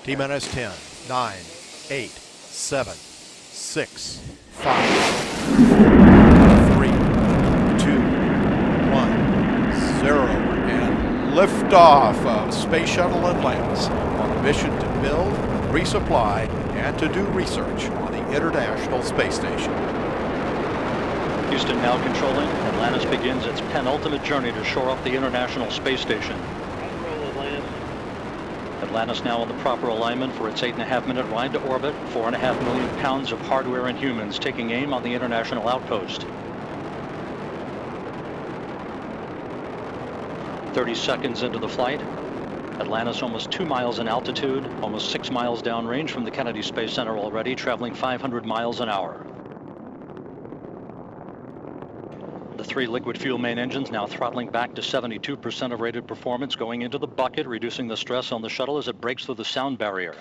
T-minus 10, 9, 8, 7, 6, 5, 3, 2, 1, 0, and liftoff of Space Shuttle Atlantis on a mission to build, resupply, and to do research on the International Space Station. Houston now controlling. Atlantis begins its penultimate journey to shore up the International Space Station. Atlantis now in the proper alignment for its 8.5-minute ride to orbit. 4.5 million pounds of hardware and humans taking aim on the International Outpost. 30 seconds into the flight. Atlantis almost 2 miles in altitude, almost 6 miles downrange from the Kennedy Space Center already, traveling 500 miles an hour. The 3 liquid fuel main engines now throttling back to 72% of rated performance, going into the bucket, reducing the stress on the shuttle as it breaks through the sound barrier.